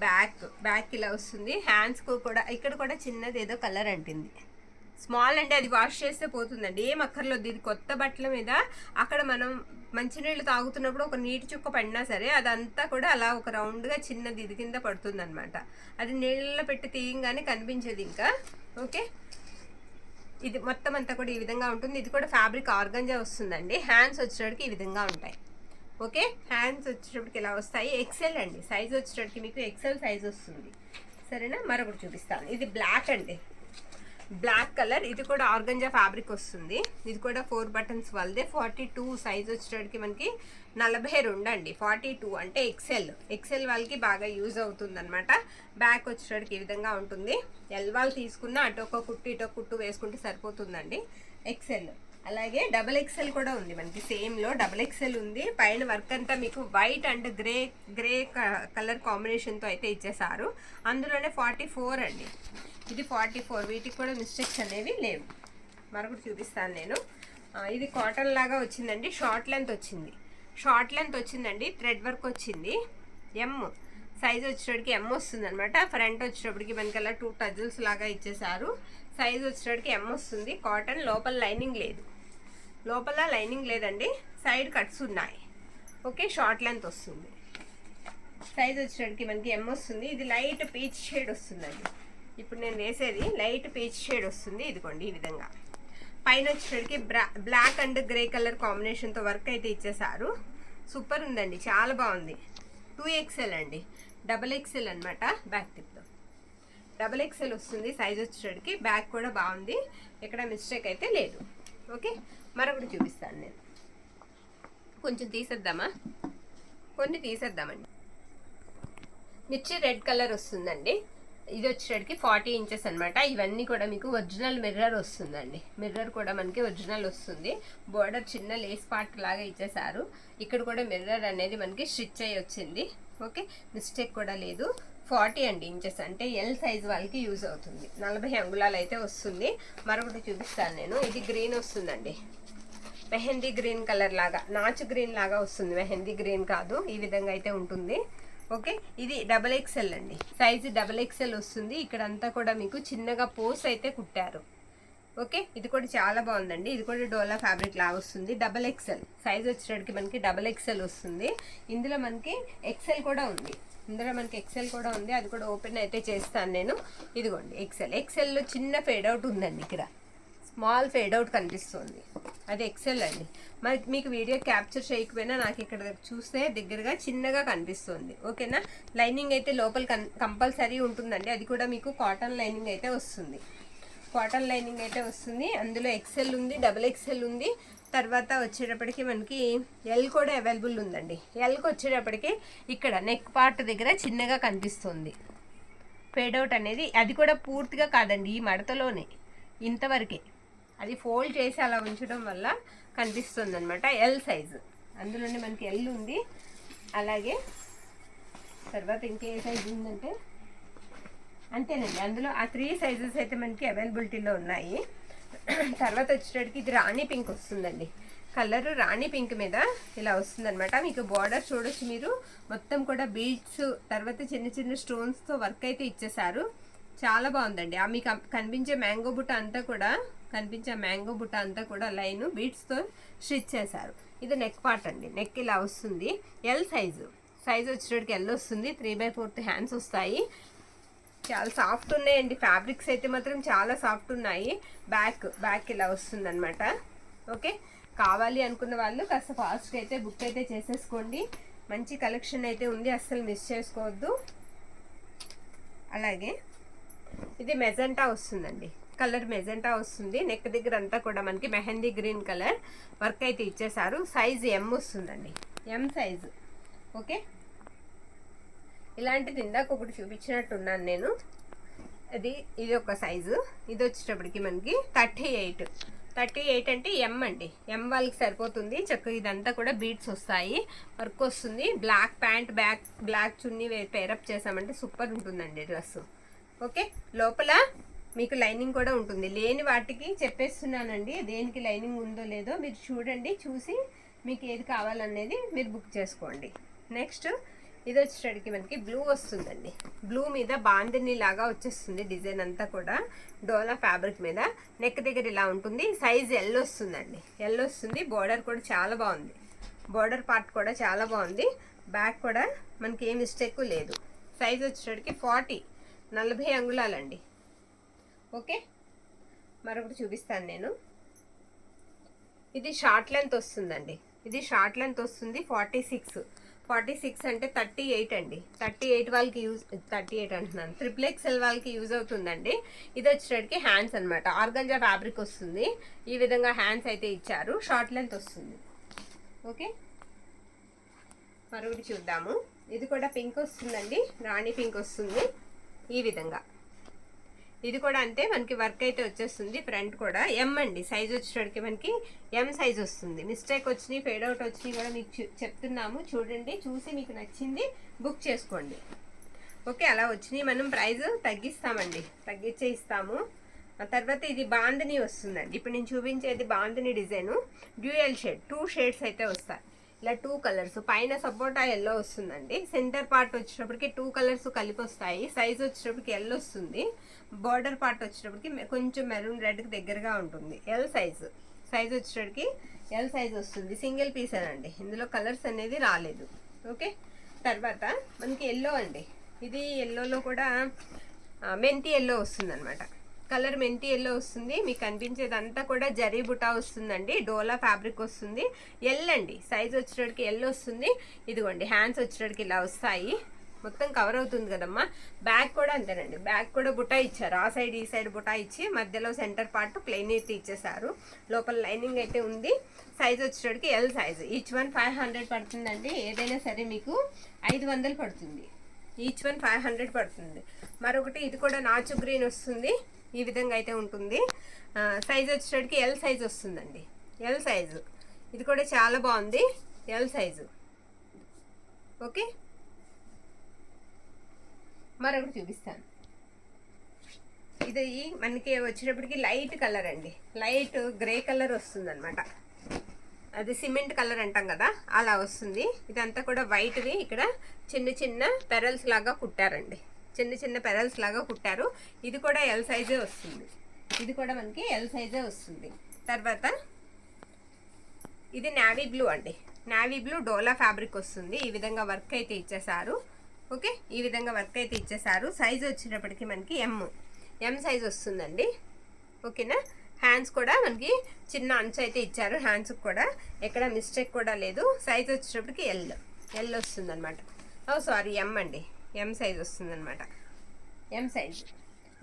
బ్యాక్ ఇలా వస్తుంది. హ్యాండ్స్కు కూడా ఇక్కడ కూడా చిన్నది ఏదో కలర్ అంటింది. స్మాల్ అంటే అది వాష్ చేస్తే పోతుందండి, ఏం అక్కర్లేదు. ఇది కొత్త బట్టల మీద అక్కడ మనం మంచినీళ్ళు తాగుతున్నప్పుడు ఒక నీటి చుక్క పడినా సరే అదంతా కూడా అలా ఒక రౌండ్గా చిన్నది ఇది కింద పడుతుంది అనమాట. అది నీళ్ళలో పెట్టి తీయంగానే కనిపించేది ఇంకా. ఓకే, ఇది మొత్తం అంతా కూడా ఈ విధంగా ఉంటుంది. ఇది కూడా ఫ్యాబ్రిక్ ఆర్గంజా వస్తుందండి. హ్యాండ్స్ వచ్చేటప్పటికి ఈ విధంగా ఉంటాయి. ఓకే, హ్యాండ్స్ వచ్చేటప్పటికి ఇలా వస్తాయి. ఎక్సెల్ అండి, సైజ్ వచ్చేటప్పటికి మీకు ఎక్సెల్ సైజ్ వస్తుంది. సరేనా, మరొకటి చూపిస్తాను. ఇది బ్లాక్ అండి, బ్లాక్ కలర్. ఇది కూడా ఆర్గంజా ఫ్యాబ్రిక్ వస్తుంది. ఇది కూడా 4 బటన్స్ వాళ్ళదే. 42 సైజ్ వచ్చేటప్పటికి మనకి 42 అండి. 42 అంటే ఎక్సెల్ వాళ్ళకి బాగా యూజ్ అవుతుంది అనమాట. బ్యాక్ వచ్చేటప్పటికి ఈ విధంగా ఉంటుంది. ఎల్ వాళ్ళు తీసుకున్న అటు ఒక కుట్టు ఇటు ఒక కుట్టు వేసుకుంటే సరిపోతుందండి. ఎక్సెల్ అలాగే డబల్ ఎక్సెల్ కూడా ఉంది మనకి. సేమ్లో డబల్ ఎక్సెల్ ఉంది. పైన వర్క్ అంతా మీకు వైట్ అండ్ గ్రే కలర్ కాంబినేషన్తో అయితే ఇచ్చేసారు. అందులోనే 44 అండి. ఇది 44. వీటికి కూడా మిస్టేక్స్ అనేవి లేవు. మరొకటి చూపిస్తాను నేను. ఇది కాటన్ లాగా వచ్చిందండి. షార్ట్ లెంత్ వచ్చిందండి. థ్రెడ్ వర్క్ వచ్చింది. ఎమ్ సైజ్ వచ్చేటప్పటికి ఎమ్ వస్తుంది అనమాట. ఫ్రంట్ వచ్చేటప్పటికి మనకి అలా 2 టజిల్స్ లాగా ఇచ్చేసారు. సైజ్ వచ్చేటప్పటికి ఎమ్ వస్తుంది. కాటన్. లోపల లైనింగ్ లేదండి. సైడ్ కట్స్ ఉన్నాయి. ఓకే, షార్ట్ లెంత్ వస్తుంది. సైజ్ వచ్చేటప్పటికి మనకి ఎమ్ వస్తుంది. ఇది లైట్ పీచ్ షేడ్ వస్తుందండి. ఇప్పుడు నేను వేసేది లైట్ పీచ్ షేడ్ వస్తుంది. ఇదిగోండి ఈ విధంగా. పైన వచ్చేసరికి బ్లాక్ అండ్ గ్రే కలర్ కాంబినేషన్తో వర్క్ అయితే ఇచ్చేసారు. సూపర్ ఉందండి, చాలా బాగుంది. 2XL అండి, డబల్ ఎక్సెల్ అనమాట. బ్యాక్ టిప్తో డబల్ ఎక్సెల్ వస్తుంది సైజ్ వచ్చేసరికి. బ్యాక్ కూడా బాగుంది, ఎక్కడ మిస్టేక్ అయితే లేదు. ఓకే, మరొకటి చూపిస్తాను నేను. కొంచెం తీసేద్దామా, కొన్ని తీసేద్దామండి. మిర్చి రెడ్ కలర్ వస్తుందండి. ఇది వచ్చేటికి 40 ఇంచెస్ అనమాట. ఇవన్నీ కూడా మీకు ఒరిజినల్ మిర్రర్ వస్తుందండి. మిర్రర్ కూడా మనకి ఒరిజినల్ వస్తుంది. బోర్డర్ చిన్న లేస్ పార్ట్ లాగా ఇచ్చేసారు. ఇక్కడ కూడా మిర్రర్ అనేది మనకి స్టిచ్ అయ్యి వచ్చింది. ఓకే, మిస్టేక్ కూడా లేదు. 40 అండి ఇంచెస్, అంటే ఎల్ సైజ్ వాళ్ళకి యూజ్ అవుతుంది. 40 అంగుళాలు అయితే వస్తుంది. మరొకటి చూపిస్తాను నేను. ఇది గ్రీన్ వస్తుందండి, మెహందీ గ్రీన్ కలర్ లాగా, నాచు గ్రీన్ లాగా వస్తుంది. మెహందీ గ్రీన్ కాదు, ఈ విధంగా అయితే ఉంటుంది. ఓకే, ఇది డబల్ ఎక్సెల్ అండి. సైజు డబల్ ఎక్సెల్ వస్తుంది. ఇక్కడంతా కూడా మీకు చిన్నగా పోస్ అయితే కుట్టారు. ఓకే, ఇది కూడా చాలా బాగుందండి. ఇది కూడా డోలా ఫ్యాబ్రిక్ లాగా వస్తుంది. డబల్ ఎక్సెల్ సైజ్ వచ్చేటప్పటికి మనకి డబల్ ఎక్సెల్ వస్తుంది. ఇందులో మనకి ఎక్సెల్ కూడా ఉంది. అది కూడా ఓపెన్ అయితే చేస్తాను నేను. ఇదిగోండి ఎక్సెల్లో చిన్న ఫేడ్ అవుట్ ఉందండి. ఇక్కడ స్మాల్ ఫేడ్ అవుట్ కనిపిస్తుంది, అది ఎక్సెల్ అండి. మరి మీకు వీడియో క్యాప్చర్ చేయకపోయినా నాకు ఇక్కడ చూస్తే దగ్గరగా చిన్నగా కనిపిస్తుంది. ఓకేనా. లైనింగ్ అయితే లోపల కంపల్సరీ ఉంటుందండి, అది కూడా మీకు కాటన్ లైనింగ్ అయితే వస్తుంది. కాటన్ లైనింగ్ అయితే వస్తుంది. అందులో ఎక్సెల్ ఉంది, డబుల్ ఎక్సెల్ ఉంది. తర్వాత వచ్చేటప్పటికి మనకి ఎల్ కూడా అవైలబుల్ ఉందండి. ఎల్కి వచ్చేటప్పటికి ఇక్కడ నెక్ పార్ట్ దగ్గర చిన్నగా కనిపిస్తుంది ఫేడ్ అవుట్ అనేది. అది కూడా పూర్తిగా కాదండి, ఈ మడతలోనే ఇంతవరకే, అది ఫోల్డ్ చేసి అలా ఉంచడం వల్ల కనిపిస్తుంది అనమాట. ఎల్ సైజు అందులోనే మనకి ఎల్ ఉంది. అలాగే తర్వాత ఇంకే సైజు ఉందంటే అంతేనండి, అందులో ఆ 3 సైజెస్ అయితే మనకి అవైలబిలిటీలో ఉన్నాయి. తర్వాత వచ్చేటప్పటికి ఇది రాణి పింక్ వస్తుందండి. కలర్ రాణి పింక్ మీద ఇలా వస్తుందన్నమాట. మీకు బార్డర్ చూడొచ్చు మీరు, మొత్తం కూడా బీడ్స్ తర్వాత చిన్న చిన్న స్టోన్స్తో వర్క్ అయితే ఇచ్చేసారు. చాలా బాగుందండి. ఆ మీకు కనిపించే మ్యాంగో బుట్ట అంతా కూడా లైన్ బీడ్స్తో స్టిచ్ చేశారు. ఇది నెక్ పార్ట్ అండి. నెక్ ఇలా వస్తుంది. ఎల్ సైజు వచ్చేటప్పటికి ఎల్ వస్తుంది. 3/4 హ్యాండ్స్ వస్తాయి. చాలా సాఫ్ట్ ఉన్నాయండి, ఫ్యాబ్రిక్స్ అయితే మాత్రం చాలా సాఫ్ట్ ఉన్నాయి. బ్యాక్ ఇలా వస్తుంది అనమాట. ఓకే, కావాలి అనుకున్న వాళ్ళు కాస్త ఫాస్ట్గా అయితే బుక్ అయితే చేసేసుకోండి. మంచి కలెక్షన్ అయితే ఉంది, అస్సలు మిస్ చేసుకోవద్దు. అలాగే ఇది మెజెంటా వస్తుందండి, కలర్ మెజెంటా వస్తుంది. నెక్ దగ్గర అంతా కూడా మనకి మెహందీ గ్రీన్ కలర్ వర్క్ అయితే ఇచ్చేసారు. సైజ్ ఎం వస్తుందండి, ఎం సైజు. ఓకే, ఇలాంటిది ఇందాక ఒకటి చూపించినట్టున్నాను నేను, ఇది ఒక సైజు. ఇది వచ్చేటప్పటికి మనకి 38 అంటే ఎం అండి, ఎం వాళ్ళకి సరిపోతుంది. చక్కగా ఇదంతా కూడా బీడ్స్ వస్తాయి, వర్క్ వస్తుంది. బ్లాక్ ప్యాంట్ బ్లాక్ చున్నీ పేరప్ చేసామంటే సూపర్ ఉంటుందండి డ్రెస్. ఓకే, లోపల మీకు లైనింగ్ కూడా ఉంటుంది. లేని వాటికి చెప్పేస్తున్నానండి, దేనికి లైనింగ్ ఉందో లేదో మీరు చూడండి, చూసి మీకు ఏది కావాలనేది మీరు బుక్ చేసుకోండి. నెక్స్ట్ ఇది వచ్చేటప్పటికి మనకి బ్లూ వస్తుందండి. బ్లూ మీద బాందిని లాగా వచ్చేస్తుంది డిజైన్ అంతా కూడా, డోలా ఫ్యాబ్రిక్ మీద. నెక్ దగ్గర ఇలా ఉంటుంది. సైజ్ ఎల్ వస్తుందండి, ఎల్ వస్తుంది. బోర్డర్ కూడా చాలా బాగుంది, బోర్డర్ పార్ట్ కూడా చాలా బాగుంది. బ్యాక్ కూడా మనకి ఏ మిస్టేక్ లేదు. సైజ్ వచ్చేటప్పటికి 40 అంగుళాలండి. ఓకే, మరొకటి చూపిస్తాను నేను. ఇది షార్ట్ లెంత్ వస్తుందండి, ఇది షార్ట్ లెంత్ వస్తుంది. 46 అంటే 38 అండి. 38 వాళ్ళకి 38 అంటున్నాను, XXL వాళ్ళకి యూజ్ అవుతుందండి. ఇది వచ్చేటప్పటికి హ్యాండ్స్ అనమాట. ఆర్గంజా ఫ్యాబ్రిక్ వస్తుంది. ఈ విధంగా హ్యాండ్స్ అయితే ఇచ్చారు. షార్ట్ లెంత్ వస్తుంది. ఓకే, మరొకటి చూద్దాము. ఇది కూడా పింక్ వస్తుందండి, రాణి పింక్ వస్తుంది. ఈ విధంగా ఇది కూడా అంతే, మనకి వర్క్ అయితే వచ్చేస్తుంది. ఫ్రంట్ కూడా ఎం అండి, సైజ్ వచ్చేటప్పటికి మనకి ఎం సైజ్ వస్తుంది. మిస్టేక్ వచ్చినాయి, ఫేడ్ అవుట్ వచ్చినాయి కూడా మీకు చెప్తున్నాము. చూడండి, చూసి మీకు నచ్చింది బుక్ చేసుకోండి. ఓకే, అలా వచ్చినాయి మనం ప్రైస్ తగ్గిస్తామండి, తగ్గించే ఇస్తాము. తర్వాత ఇది బాందిని వస్తుందండి. ఇప్పుడు నేను చూపించేది bandhani design. Dual shade, 2 shades అయితే వస్తాయి. ఇలా 2 కలర్స్, పైన సపోటా ఎల్లో వస్తుందండి. సెంటర్ పార్ట్ వచ్చేటప్పటికి 2 కలర్స్ కలిపి వస్తాయి. సైజ్ వచ్చేటప్పటికి ఎల్ వస్తుంది. బార్డర్ పార్ట్ వచ్చేటప్పటికి కొంచెం మెరూన్ రెడ్కి దగ్గరగా ఉంటుంది. ఎల్ సైజు వచ్చేటప్పటికి ఎల్ సైజ్ వస్తుంది. సింగిల్ పీస్ అండి, ఇందులో కలర్స్ అనేది రాలేదు. ఓకే, తర్వాత మనకి ఎల్లో అండి. ఇది ఎల్లోలో కూడా మెంతి ఎల్లో వస్తుంది అనమాట. కలర్ మెంతి ఎల్లో వస్తుంది. మీకు కనిపించేదంతా కూడా జరీ బుటా వస్తుందండి. డోలా ఫ్యాబ్రిక్ వస్తుంది. ఎల్ అండి, సైజ్ వచ్చేటప్పటికి ఎల్ వస్తుంది. ఇదిగోండి హ్యాండ్స్ వచ్చేటప్పటికి ఇలా వస్తాయి. మొత్తం కవర్ అవుతుంది కదమ్మా. బ్యాక్ కూడా అంతేనండి, బ్యాక్ కూడా బుటా ఇచ్చారు. ఆ సైడ్ ఈ సైడ్ బుటా ఇచ్చి మధ్యలో సెంటర్ పార్ట్ ప్లెయిన్ అయితే ఇచ్చేసారు. లోపల లైనింగ్ అయితే ఉంది. సైజ్ వచ్చేటప్పటికి ఎల్ సైజ్. ఈచ్ వన్ 500 పడుతుందండి. ఏదైనా సరే మీకు 500 పడుతుంది. ఈచ్ వన్ 500 పడుతుంది. మరొకటి ఇది కూడా నాచు గ్రీన్ వస్తుంది. ఈ విధంగా అయితే ఉంటుంది. సైజ్ వచ్చేటప్పటికి ఎల్ సైజ్ వస్తుందండి, ఎల్ సైజు. ఇది కూడా చాలా బాగుంది, ఎల్ సైజు. ఓకే, మరొకటి చూపిస్తాను. ఇది మనకి వచ్చేటప్పటికి లైట్ కలర్ అండి, లైట్ గ్రే కలర్ వస్తుంది అనమాట. అది సిమెంట్ కలర్ అంటాం కదా, అలా వస్తుంది. ఇదంతా కూడా వైట్వి. ఇక్కడ చిన్న చిన్న పెరల్స్ లాగా కుట్టారండి, చిన్న పెరల్స్ లాగా కుట్టారు. ఇది కూడా ఎల్ సైజే వస్తుంది. ఇది కూడా మనకి ఎల్ సైజే వస్తుంది. తర్వాత ఇది నావీ బ్లూ అండి, నావీ బ్లూ డోలా ఫ్యాబ్రిక్ వస్తుంది. ఈ విధంగా వర్క్ అయితే ఇచ్చేసారు. ఓకే, ఈ విధంగా వర్క్ అయితే ఇచ్చేసారు. సైజ్ వచ్చేటప్పటికి మనకి ఎం సైజ్ వస్తుందండి. ఓకేనా, హ్యాండ్స్ కూడా మనకి చిన్న అంచు అయితే ఇచ్చారు. హ్యాండ్స్కి కూడా ఎక్కడ మిస్టేక్ కూడా లేదు. సైజ్ వచ్చేటప్పటికి ఎల్ వస్తుంది అనమాట. సారీ ఎం అండి, ఎం సైజ్ వస్తుంది అనమాట, ఎం సైజ్.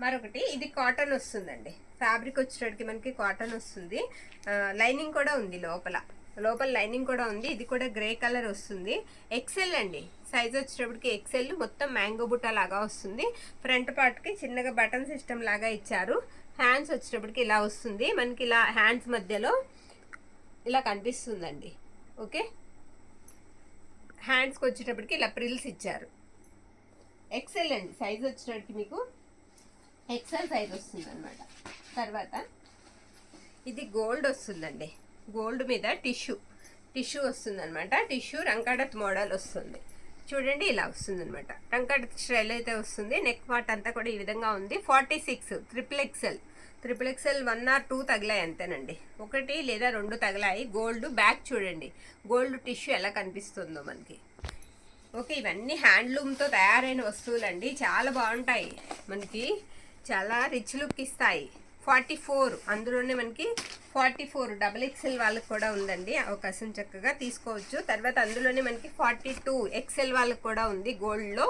మరొకటి ఇది కాటన్ వస్తుందండి. ఫ్యాబ్రిక్ వచ్చేటప్పటికి మనకి కాటన్ వస్తుంది. లైనింగ్ కూడా ఉంది, లోపల లైనింగ్ కూడా ఉంది. ఇది కూడా గ్రే కలర్ వస్తుంది. ఎక్సెల్ అండి, సైజ్ వచ్చేటప్పటికి ఎక్సెల్. మొత్తం మ్యాంగో బుట్ట లాగా వస్తుంది. ఫ్రంట్ పార్ట్కి చిన్నగా బటన్ సిస్టమ్ లాగా ఇచ్చారు. హ్యాండ్స్ వచ్చేటప్పటికి ఇలా వస్తుంది మనకి, ఇలా హ్యాండ్స్ మధ్యలో ఇలా కనిపిస్తుందండి. ఓకే, హ్యాండ్స్కి వచ్చేటప్పటికి ఇలా ప్రిల్స్ ఇచ్చారు. ఎక్సెల్ అండి, సైజ్ వచ్చేటప్పటికి మీకు ఎక్సెల్ సైజ్ వస్తుంది అనమాట. తర్వాత ఇది గోల్డ్ వస్తుందండి. గోల్డ్ మీద టిష్యూ వస్తుంది అనమాట. టిష్యూ రంకాడత్ మోడల్ వస్తుంది. చూడండి ఇలా వస్తుంది అనమాట. రంకాడత్ స్టైల్ అయితే వస్తుంది. నెక్ పార్ట్ అంతా కూడా ఈ విధంగా ఉంది. 46 ట్రిపుల్ ఎక్సెల్ 1 or 2 తగిలాయి అంతేనండి. 1 లేదా 2 తగిలాయి. గోల్డ్ బ్యాక్ చూడండి, గోల్డ్ టిష్యూ ఎలా కనిపిస్తుందో మనకి. ఓకే, ఇవన్నీ హ్యాండ్లూమ్తో తయారైన వస్తువులండి. చాలా బాగుంటాయి, మనకి చాలా రిచ్ లుక్ ఇస్తాయి. 44, అందులోనే మనకి 44 డబుల్ ఎక్సెల్ వాళ్ళకి కూడా ఉందండి. అవకాశం చక్కగా తీసుకోవచ్చు. తర్వాత అందులోనే మనకి 42 ఎక్సెల్ వాళ్ళకి కూడా ఉంది. గోల్డ్లో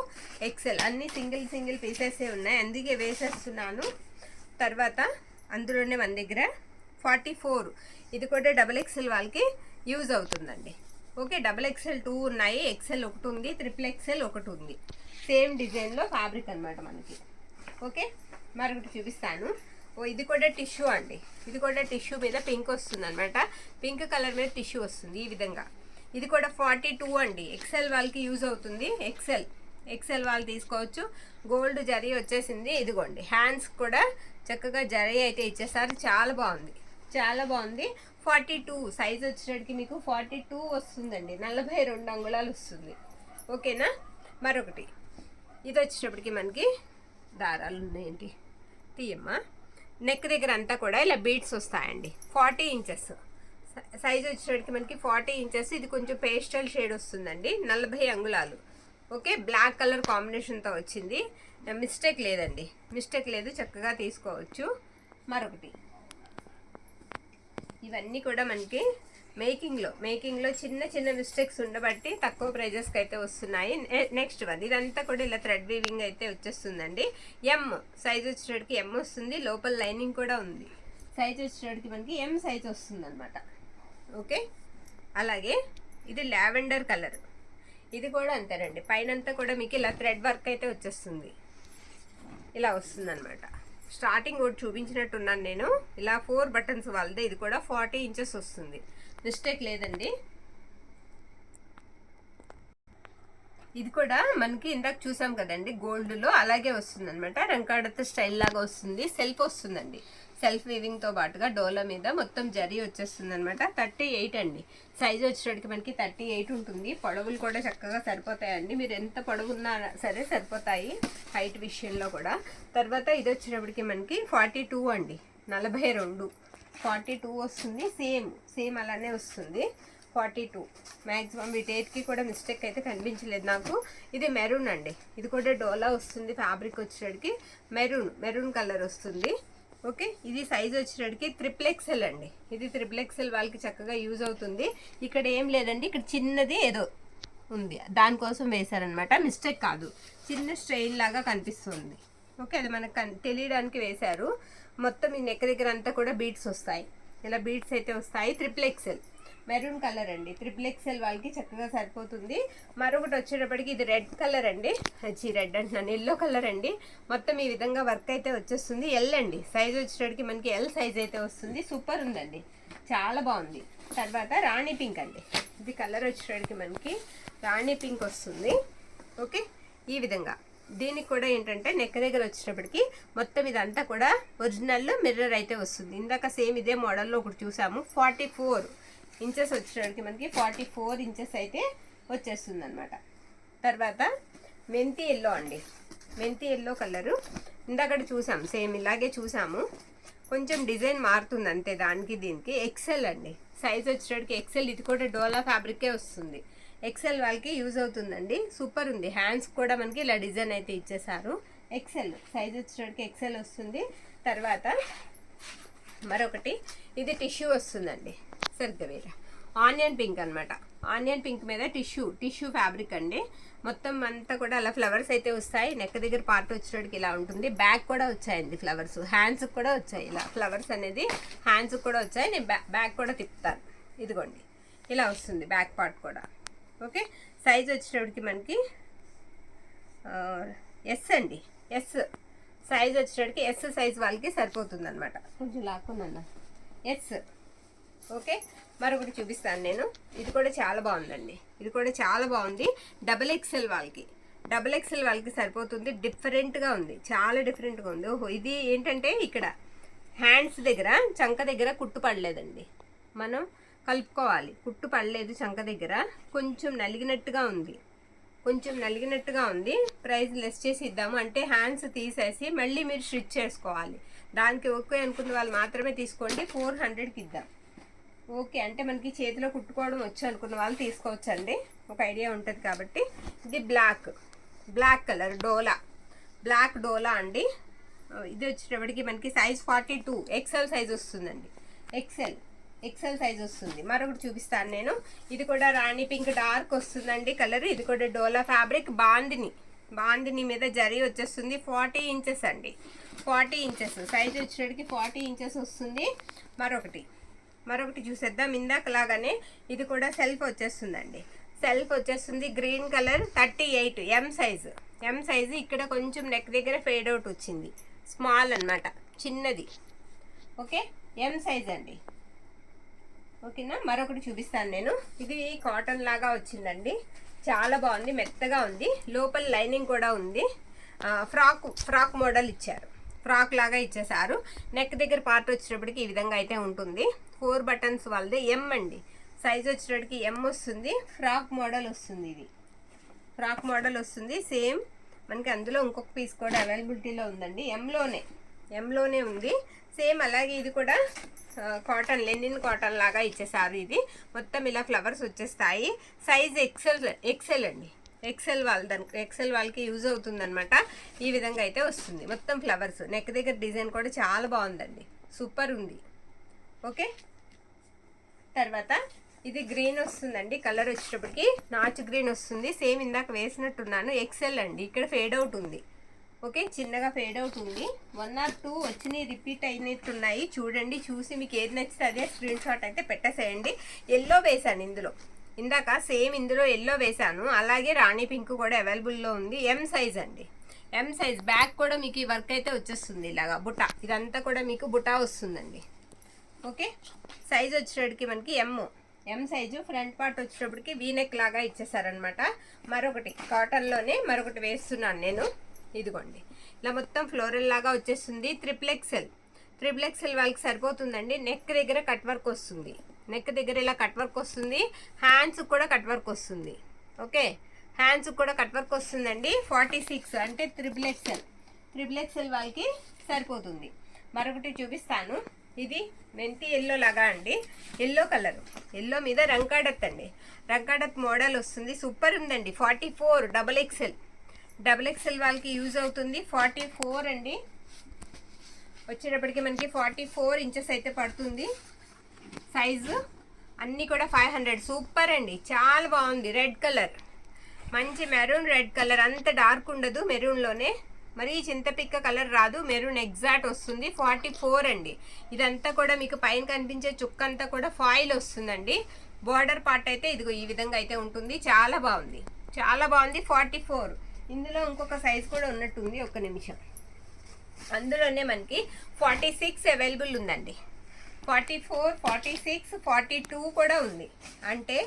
ఎక్సెల్ అన్ని సింగిల్ పీసెసే ఉన్నాయి, అందుకే వేసేస్తున్నాను. తర్వాత అందులోనే మన దగ్గర 44, ఇది కూడా డబుల్ ఎక్సెల్ వాళ్ళకి యూజ్ అవుతుందండి. ఓకే, డబుల్ ఎక్సెల్ 2 ఉన్నాయి, ఎక్సెల్ 1 ఉంది, ట్రిపుల్ ఎక్సెల్ 1 ఉంది. సేమ్ డిజైన్లో ఫ్యాబ్రిక్ అనమాట మనకి. ఓకే, మరొకటి చూపిస్తాను. ఇది కూడా టిష్యూ అండి. ఇది కూడా టిష్యూ మీద పింక్ వస్తుంది అనమాట. పింక్ కలర్ మీద టిష్యూ వస్తుంది ఈ విధంగా. ఇది కూడా 42 అండి. ఎక్సెల్ వాళ్ళకి యూజ్ అవుతుంది. ఎక్సెల్ వాళ్ళు తీసుకోవచ్చు. గోల్డ్ జరీ వచ్చేసింది. ఇదిగోండి, హ్యాండ్స్ కూడా చక్కగా జరీ అయితే ఇచ్చేసారు. చాలా బాగుంది. 42 సైజ్ వచ్చేటప్పటికి మీకు 42 వస్తుందండి. 42 అంగుళాలు వస్తుంది. ఓకేనా. మరొకటి ఇది వచ్చేటప్పటికి మనకి దారాలు ఉన్నాయండి, తీయమ్మా. నెక్ దగ్గర అంతా కూడా ఇలా బీడ్స్ వస్తాయండి. 40 ఇంచెస్ సైజ్ వచ్చేటప్పటికి మనకి 40 ఇంచెస్. ఇది కొంచెం పేస్టల్ షేడ్ వస్తుందండి. 40 అంగుళాలు. ఓకే, బ్లాక్ కలర్ కాంబినేషన్తో వచ్చింది. మిస్టేక్ లేదు, చక్కగా తీసుకోవచ్చు. మరొకటి, ఇవన్నీ కూడా మనకి మేకింగ్లో చిన్న మిస్టేక్స్ ఉండబట్టి తక్కువ ప్రైజెస్కి అయితే వస్తున్నాయి. నెక్స్ట్ వన్, ఇదంతా కూడా ఇలా థ్రెడ్ వీవింగ్ అయితే వచ్చేస్తుందండి. ఎం సైజ్ వచ్చేటప్పటికి ఎం వస్తుంది. లోపల లైనింగ్ కూడా ఉంది. సైజ్ వచ్చేటప్పటికి మనకి ఎం సైజ్ వస్తుంది అనమాట. ఓకే, అలాగే ఇది లావెండర్ కలర్. ఇది కూడా అంతేనండి. పైనంతా కూడా మీకు ఇలా థ్రెడ్ వర్క్ అయితే వచ్చేస్తుంది. ఇలా వస్తుంది అనమాట. స్టార్టింగ్ కూడా చూపించినట్టున్నాను నేను. ఇలా 4 బటన్స్ వాళ్ళదే. ఇది కూడా 40 ఇంచెస్ వస్తుంది. మిస్టేక్ లేదండి. ఇది కూడా మనకి ఇందాక చూసాం కదండి గోల్డ్లో, అలాగే వస్తుంది అనమాట. రంకాడత స్టైల్ లాగా వస్తుంది. సెల్ఫ్ వస్తుందండి. సెల్ఫ్ వీవింగ్తో పాటుగా డోలా మీద మొత్తం జరీ వచ్చేస్తుంది అనమాట. 38 అండి. సైజ్ వచ్చేటప్పటికి మనకి 38 ఉంటుంది. పొడవులు కూడా చక్కగా సరిపోతాయండి. మీరు ఎంత పొడవున్నా సరే సరిపోతాయి హైట్ విషయంలో కూడా. తర్వాత ఇది వచ్చేటప్పటికి మనకి 42 అండి. 42 వస్తుంది. సేమ్ అలానే వస్తుంది. 42 మ్యాక్సిమం వీటేట్కి కూడా మిస్టేక్ అయితే కనిపించలేదు నాకు. ఇది మెరూన్ అండి. ఇది కూడా డోలా వస్తుంది. ఫ్యాబ్రిక్ వచ్చేటప్పటికి మెరూన్ కలర్ వస్తుంది. ఓకే, ఇది సైజ్ వచ్చేటప్పటికి ట్రిపుల్ ఎక్సెల్ అండి. ఇది ట్రిపుల్ ఎక్సెల్ వాళ్ళకి చక్కగా యూజ్ అవుతుంది. ఇక్కడ ఏం లేదండి, ఇక్కడ చిన్నది ఏదో ఉంది, దానికోసం వేశారనమాట. మిస్టేక్ కాదు, చిన్న స్ట్రెయిన్ లాగా కనిపిస్తుంది. ఓకే, అది మనకు తెలియడానికి వేశారు. మొత్తం ఈ నెక్ దగ్గర అంతా కూడా బీడ్స్ వస్తాయి. ఇలా బీడ్స్ అయితే వస్తాయి. ట్రిపుల్ ఎక్సెల్ మెరూన్ కలర్ అండి. ట్రిపుల్ ఎక్సెల్ వాళ్ళకి చక్కగా సరిపోతుంది. మరొకటి వచ్చేటప్పటికి ఇది రెడ్ కలర్ అండి. రెడ్ అంటున్నాను, ఎల్లో కలర్ అండి. మొత్తం ఈ విధంగా వర్క్ అయితే వచ్చేస్తుంది. ఎల్ అండి. సైజ్ వచ్చేటప్పటికి మనకి ఎల్ సైజ్ అయితే వస్తుంది. సూపర్ ఉందండి, చాలా బాగుంది. తర్వాత రాణి పింక్ అండి. ఇది కలర్ వచ్చేటప్పటికి మనకి రాణి పింక్ వస్తుంది. ఓకే, ఈ విధంగా దీనికి కూడా ఏంటంటే నెక్ దగ్గర వచ్చేటప్పటికి మొత్తం ఇదంతా కూడా ఒరిజినల్ మిర్రర్ అయితే వస్తుంది. ఇందాక సేమ్ ఇదే మోడల్లో ఒకటి చూసాము. 44 ఇంచెస్ వచ్చేటప్పటికి మనకి 44 ఇంచెస్ అయితే వచ్చేస్తుంది అనమాట. తర్వాత మెంతి ఎల్లో అండి. మెంతి ఎల్లో కలరు ఇందాక చూసాం, సేమ్ ఇలాగే చూసాము. కొంచెం డిజైన్ మారుతుంది అంతే దానికి దీనికి. ఎక్సెల్ అండి. సైజ్ వచ్చేటప్పటికి ఎక్సెల్. ఇది కూడా డోలా ఫ్యాబ్రికే వస్తుంది. ఎక్సెల్ వాళ్ళకి యూజ్ అవుతుందండి. సూపర్ ఉంది. హ్యాండ్స్ కూడా మనకి ఇలా డిజైన్ అయితే ఇచ్చేసారు. ఎక్సెల్ సైజ్ వచ్చేటప్పటికి ఎక్సెల్ వస్తుంది. తర్వాత మరొకటి ఇది టిష్యూ వస్తుందండి, సరిగ్గా వేరే ఆనియన్ పింక్ అనమాట. ఆనియన్ పింక్ మీద టిష్యూ ఫ్యాబ్రిక్ అండి. మొత్తం అంతా కూడా అలా ఫ్లవర్స్ అయితే వస్తాయి. నెక్ దగ్గర పార్ట్ వచ్చేటికి ఇలా ఉంటుంది. బ్యాక్ కూడా వచ్చాయండి ఫ్లవర్స్, హ్యాండ్స్కి కూడా వచ్చాయి ఇలా ఫ్లవర్స్ అనేది, హ్యాండ్స్కి కూడా వచ్చాయి. నేను బ్యాక్ కూడా తిప్పుతాను. ఇదిగోండి ఇలా వస్తుంది బ్యాక్ పార్ట్ కూడా. ఓకే, సైజ్ వచ్చేటప్పటికి మనకి ఎస్ అండి, ఎస్ సైజ్ వచ్చేటప్పటికి ఎస్ సైజ్ వాళ్ళకి సరిపోతుంది అనమాట. కొంచెం లాక్కున్నా ఎస్. ఓకే, మరొకటి చూపిస్తాను నేను. ఇది కూడా చాలా బాగుందండి, ఇది కూడా చాలా బాగుంది. XXL వాళ్ళకి సరిపోతుంది. డిఫరెంట్గా ఉంది, చాలా డిఫరెంట్గా ఉంది. ఓహో, ఇది ఏంటంటే ఇక్కడ హ్యాండ్స్ దగ్గర చంక దగ్గర కుట్టు పడలేదండి, మనం కలుపుకోవాలి. కుట్టు పడలేదు చంక దగ్గర, కొంచెం నలిగినట్టుగా ఉంది. ప్రైస్ లెస్ చేసి ఇద్దాము అంటే హ్యాండ్స్ తీసేసి మళ్ళీ మీరు స్టిచ్ చేసుకోవాలి. దానికి ఓకే అనుకున్న వాళ్ళు మాత్రమే తీసుకోండి. 400కి ఇద్దాం. ఓకే అంటే మనకి చేతిలో కుట్టుకోవడం వచ్చు అనుకున్న వాళ్ళు తీసుకోవచ్చండి, ఒక ఐడియా ఉంటుంది కాబట్టి. ఇది బ్లాక్ కలర్ బ్లాక్ డోలా అండి. ఇది వచ్చేటప్పటికి మనకి సైజ్ 42 XL సైజ్ వస్తుందండి. ఎక్సెల్ సైజ్ వస్తుంది. మరొకటి చూపిస్తాను నేను. ఇది కూడా రాణి పింక్ డార్క్ వస్తుందండి కలర్. ఇది కూడా డోలా ఫ్యాబ్రిక్, బాందిని మీద జరీ వచ్చేస్తుంది. 40 ఇంచెస్ అండి, 40 ఇంచెస్ సైజ్ వచ్చేటప్పటికి 40 ఇంచెస్ వస్తుంది. మరొకటి చూసేద్దాం. ఇందాకలాగానే ఇది కూడా సెల్ఫ్ వచ్చేస్తుంది. Green colour 38 M size. ఇక్కడ కొంచెం నెక్ దగ్గర ఫేడ్ అవుట్ వచ్చింది, స్మాల్ అన్నమాట, చిన్నది. ఓకే, ఎం సైజ్ అండి. ఓకేనా, మరొకటి చూపిస్తాను నేను. ఇది కాటన్ లాగా వచ్చిందండి, చాలా బాగుంది, మెత్తగా ఉంది. లోపల లైనింగ్ కూడా ఉంది. ఫ్రాక్ మోడల్ ఇచ్చారు, ఫ్రాక్ లాగా ఇచ్చేసారు. నెక్ దగ్గర పార్ట్ వచ్చేటప్పటికి ఈ విధంగా అయితే ఉంటుంది. 4 బటన్స్ వాళ్ళది. ఎం అండి, సైజ్ వచ్చేటప్పటికి ఎం వస్తుంది. ఫ్రాక్ మోడల్ వస్తుంది. సేమ్ మనకి అందులో ఇంకొక పీస్ కూడా అవైలబిలిటీలో ఉందండి. ఎంలోనే ఉంది సేమ్. అలాగే ఇది కూడా కాటన్, లెనిన్ కాటన్ లాగా ఇచ్చేసారు. ఇది మొత్తం ఇలా ఫ్లవర్స్ వచ్చేస్తాయి. సైజ్ ఎక్సెల్ అండి. ఎక్సెల్ వాళ్ళకి యూజ్ అవుతుంది అనమాట. ఈ విధంగా అయితే వస్తుంది మొత్తం ఫ్లవర్స్. నెక్ దగ్గర డిజైన్ కూడా చాలా బాగుందండి, సూపర్ ఉంది. ఓకే, తర్వాత ఇది గ్రీన్ వస్తుందండి. కలర్ వచ్చేటప్పటికి నాచు గ్రీన్ వస్తుంది. సేమ్ ఇందాక వేసినట్టున్నాను. ఎక్సెల్ అండి. ఇక్కడ ఫేడ్ అవుట్ ఉంది. ఓకే, చిన్నగా ఫేడ్ అవుట్ ఉంది. 1 or 2 వచ్చినాయి, రిపీట్ అయినట్టున్నాయి. చూడండి, చూసి మీకు ఏది నచ్చితే అదే స్క్రీన్ షాట్ అయితే పెట్టేసేయండి. ఎల్లో వేసాను ఇందులో, ఇందాక సేమ్ ఇందులో ఎల్లో వేసాను. అలాగే రాణి పింక్ కూడా అవైలబుల్లో ఉంది. ఎం సైజ్ అండి, ఎం సైజ్. బ్యాక్ కూడా మీకు ఈ వర్క్ అయితే వచ్చేస్తుంది, ఇలాగా బుటా, ఇదంతా కూడా మీకు బుటా వస్తుందండి. ఓకే, సైజ్ వచ్చేటప్పటికి మనకి ఎం సైజు. ఫ్రంట్ పార్ట్ వచ్చేటప్పటికి వీనెక్ లాగా ఇచ్చేసారనమాట. మరొకటి కాటన్లోనే మరొకటి వేస్తున్నాను నేను. ఇదిగోండి, ఇలా మొత్తం ఫ్లోరల్ లాగా వచ్చేస్తుంది. ట్రిపుల్ ఎక్సెల్ వాళ్ళకి సరిపోతుందండి. నెక్ దగ్గర కట్ వర్క్ వస్తుంది, ఇలా కట్ వర్క్ వస్తుంది. హ్యాండ్స్ కూడా కట్ వర్క్ వస్తుంది. ఓకే, హ్యాండ్స్ కూడా కట్ వర్క్ వస్తుందండి. 46 అంటే ట్రిపుల్ ఎక్సెల్ వాళ్ళకి సరిపోతుంది. మరొకటి చూపిస్తాను. ఇది మెంతి ఎల్లో లాగా అండి, ఎల్లో కలర్, ఎల్లో మీద రంకాడత్ అండి, రంకాడత్ మోడల్ వస్తుంది. సూపర్ ఉందండి. 44 డబల్ ఎక్సెల్ వాళ్ళకి యూజ్ అవుతుంది. 44 అండి వచ్చేటప్పటికి మనకి 44 ఇంచెస్ అయితే పడుతుంది సైజు. అన్నీ కూడా 500. సూపర్ అండి, చాలా బాగుంది. రెడ్ కలర్, మంచి మెరూన్ రెడ్ కలర్, అంత డార్క్ ఉండదు, మెరూన్లోనే మరీ చింతపిక్క కలర్ రాదు, మెరూన్ ఎగ్జాక్ట్ వస్తుంది. 44 అండి. ఇదంతా కూడా మీకు పైన కనిపించే చుక్క అంతా కూడా ఫాయిల్ వస్తుందండి. బార్డర్ పార్ట్ అయితే ఇదిగో ఈ విధంగా అయితే ఉంటుంది. చాలా బాగుంది. 44. ఇందులో ఇంకొక సైజ్ కూడా ఉన్నట్టుంది, ఒక్క నిమిషం. అందులోనే మనకి 46 అవైలబుల్ ఉందండి. 44, 46, 42 కూడా ఉంది. అంటే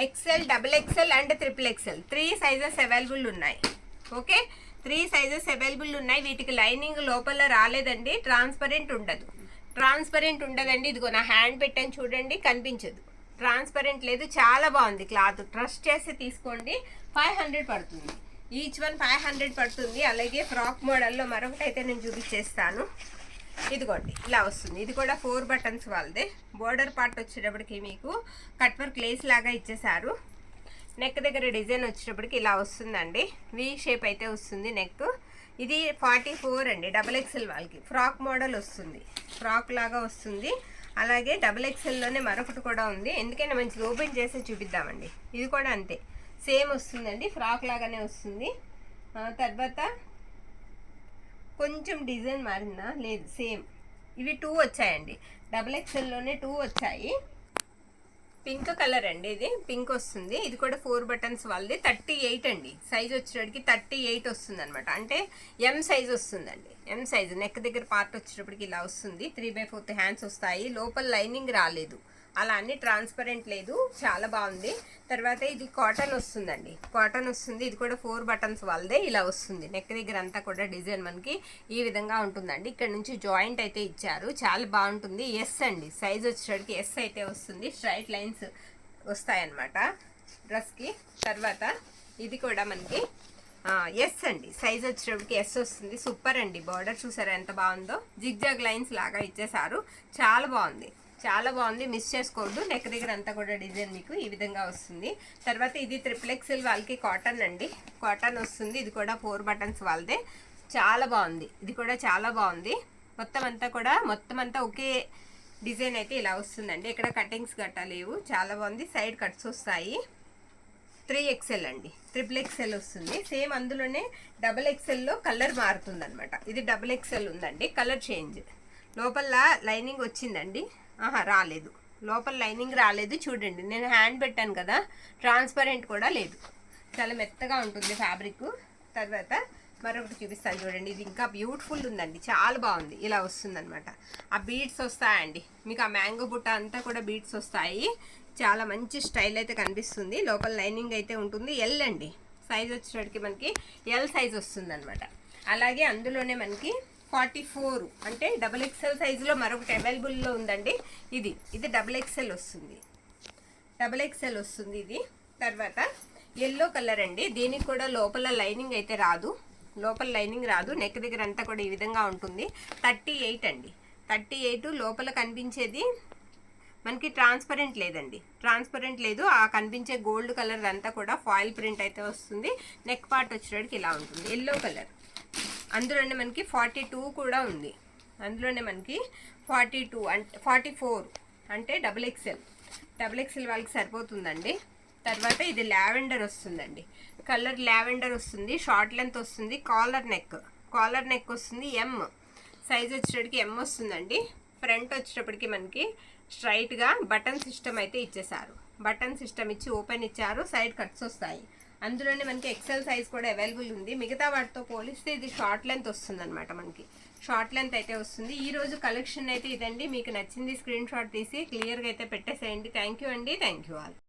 XL, double XL and triple XL 3 sizes available ఉన్నాయి. ఓకే, 3 సైజెస్ అవైలబుల్ ఉన్నాయి. వీటికి లైనింగ్ లోపల రాలేదండి, ట్రాన్స్పరెంట్ ఉండదండి. ఇదిగో నా హ్యాండ్ పెట్టాను చూడండి, కనిపించదు, ట్రాన్స్పరెంట్ లేదు. చాలా బాగుంది క్లాత్, ట్రస్ట్ చేసి తీసుకోండి. 500 పడుతుంది, ఈచ్ వన్ 500 పడుతుంది. అలాగే ఫ్రాక్ మోడల్లో మరొకటి అయితే నేను చూపించేస్తాను. ఇదిగోండి ఇలా వస్తుంది. ఇది కూడా 4 బటన్స్ వాళ్ళదే. బోర్డర్ పార్ట్ వచ్చేటప్పటికి మీకు కట్ వర్క్ లేస్ లాగా ఇచ్చేసారు. నెక్ దగ్గర డిజైన్ వచ్చేటప్పటికి ఇలా వస్తుందండి. వి షేప్ అయితే వస్తుంది నెక్. ఇది 44 అండి, డబల్ ఎక్సెల్ వాళ్ళకి. ఫ్రాక్ మోడల్ వస్తుంది, ఫ్రాక్ లాగా వస్తుంది. అలాగే డబల్ ఎక్సెల్లోనే మరొకటి కూడా ఉంది, ఎందుకైనా మంచిగా ఓపెన్ చేసి చూపిద్దామండి. ఇది కూడా అంతే, సేమ్ వస్తుందండి, ఫ్రాక్ లాగానే వస్తుంది. తర్వాత కొంచెం డిజైన్ మారిందా, లేదు సేమ్. ఇవి 2 వచ్చాయండి, డబల్ ఎక్సెల్లోనే 2 వచ్చాయి. పింక్ కలర్ అండి, ఇది పింక్ వస్తుంది. ఇది కూడా 4 బటన్స్ వాళ్ళది. 38 అండి సైజ్ వచ్చేటప్పటికి, 38 వస్తుంది అనమాట. అంటే ఎం సైజ్ వస్తుందండి, ఎం సైజ్. నెక్ దగ్గర పార్ట్ వచ్చేటప్పటికి ఇలా వస్తుంది. 3/4 హ్యాండ్స్ వస్తాయి. లోపల లైనింగ్ రాలేదు, అలా అన్ని ట్రాన్స్పరెంట్ లేదు, చాలా బాగుంది. తర్వాత ఇది కాటన్ వస్తుందండి, కాటన్ వస్తుంది. ఇది కూడా 4 బటన్స్ వాళ్ళదే, ఇలా వస్తుంది. నెక్ దగ్గర అంతా కూడా డిజైన్ మనకి ఈ విధంగా ఉంటుందండి. ఇక్కడ నుంచి జాయింట్ అయితే ఇచ్చారు, చాలా బాగుంటుంది. ఎస్ అండి సైజ్ వచ్చేసరికి ఎస్ అయితే వస్తుంది. స్ట్రైట్ లైన్స్ వస్తాయన్నమాట డ్రెస్కి. తర్వాత ఇది కూడా మనకి ఎస్ అండి, సైజ్ వచ్చేటప్పటికి ఎస్ వస్తుంది. సూపర్ అండి, బార్డర్ చూసారా ఎంత బాగుందో, జిగ్జాగ్ లైన్స్ లాగా ఇచ్చేసారు, చాలా బాగుంది, చాలా బాగుంది. మిస్ చేసుకోవద్దు. నెక్ దగ్గర అంతా కూడా డిజైన్ మీకు ఈ విధంగా వస్తుంది. తర్వాత ఇది 3XL వాళ్ళకి కాటన్ అండి, కాటన్ వస్తుంది. ఇది కూడా 4 బటన్స్ వాళ్ళదే, చాలా బాగుంది. ఇది కూడా చాలా బాగుంది. మొత్తం అంతా ఒకే డిజైన్ అయితే ఇలా వస్తుందండి. ఇక్కడ కటింగ్స్ గట్టా లేవు, చాలా బాగుంది. సైడ్ కట్స్ వస్తాయి. 3XL అండి, XXL వస్తుంది. సేమ్ అందులోనే డబల్ ఎక్సెల్లో కలర్ మారుతుంది అనమాట. ఇది డబల్ ఎక్సెల్ ఉందండి, కలర్ చేంజ్. లోపల లైనింగ్ వచ్చిందండి, రాలేదు, లోపల లైనింగ్ రాలేదు. చూడండి, నేను హ్యాండ్ పెట్టాను కదా, ట్రాన్స్పరెంట్ కూడా లేదు, చాలా మెత్తగా ఉంటుంది ఫ్యాబ్రిక్. తర్వాత మరొకటి చూపిస్తాను చూడండి, ఇది ఇంకా బ్యూటిఫుల్ ఉందండి, చాలా బాగుంది. ఇలా వస్తుంది అనమాట. ఆ బీడ్స్ వస్తాయండి మీకు, ఆ మ్యాంగో బుట్ట అంతా కూడా బీడ్స్ వస్తాయి. చాలా మంచి స్టైల్ అయితే కనిపిస్తుంది. లోపల లైనింగ్ అయితే ఉంటుంది. ఎల్ అండి సైజ్ వచ్చేటికి మనకి ఎల్ సైజ్ వస్తుంది అనమాట. అలాగే అందులోనే మనకి 44 అంటే డబల్ ఎక్సెల్ సైజులో మరొకటి అవైలబుల్లో ఉందండి. ఇది డబల్ ఎక్సెల్ వస్తుంది, డబల్ ఎక్సెల్ వస్తుంది ఇది. తర్వాత ఎల్లో కలర్ అండి, దీనికి కూడా లోపల లైనింగ్ అయితే రాదు, లోపల లైనింగ్ రాదు. నెక్ దగ్గర అంతా కూడా ఈ విధంగా ఉంటుంది. 38 అండి, 38. లోపల కనిపించేది మనకి ట్రాన్స్పరెంట్ లేదండి, ట్రాన్స్పరెంట్ లేదు. ఆ కనిపించే గోల్డ్ కలర్ అంతా కూడా ఫాయిల్ ప్రింట్ అయితే వస్తుంది. నెక్ పార్ట్ వచ్చేటికి ఇలా ఉంటుంది, ఎల్లో కలర్. అందులోనే మనకి 42 కూడా ఉంది, అందులోనే మనకి 42 అంటే 44 అంటే డబుల్ ఎక్సెల్ వాళ్ళకి సరిపోతుందండి. తర్వాత ఇది లావెండర్ వస్తుందండి, కలర్ లావెండర్ వస్తుంది. షార్ట్ లెంత్ వస్తుంది. కాలర్ నెక్ వస్తుంది. ఎం సైజ్ వచ్చేటప్పటికి ఎం వస్తుందండి. ఫ్రంట్ వచ్చేటప్పటికి మనకి స్ట్రైట్గా బటన్ సిస్టమ్ అయితే ఇచ్చేసారు, బటన్ సిస్టమ్ ఇచ్చి ఓపెన్ ఇచ్చారు. సైడ్ కట్స్ వస్తాయి. అందులోనే మనకి ఎక్సెల్ సైజ్ కూడా అవైలబుల్ ఉంది. మిగతా వాటితో పోలిస్తే ఇది షార్ట్ లెంత్ వస్తుంది అనమాట, మనకి షార్ట్ లెంత్ అయితే వస్తుంది. ఈ రోజు కలెక్షన్ అయితే ఇదండి. మీకు నచ్చింది స్క్రీన్ షాట్ తీసి క్లియర్గా అయితే పెట్టేసేయండి. థ్యాంక్ యూ అండి, థ్యాంక్ యూ ఆల్.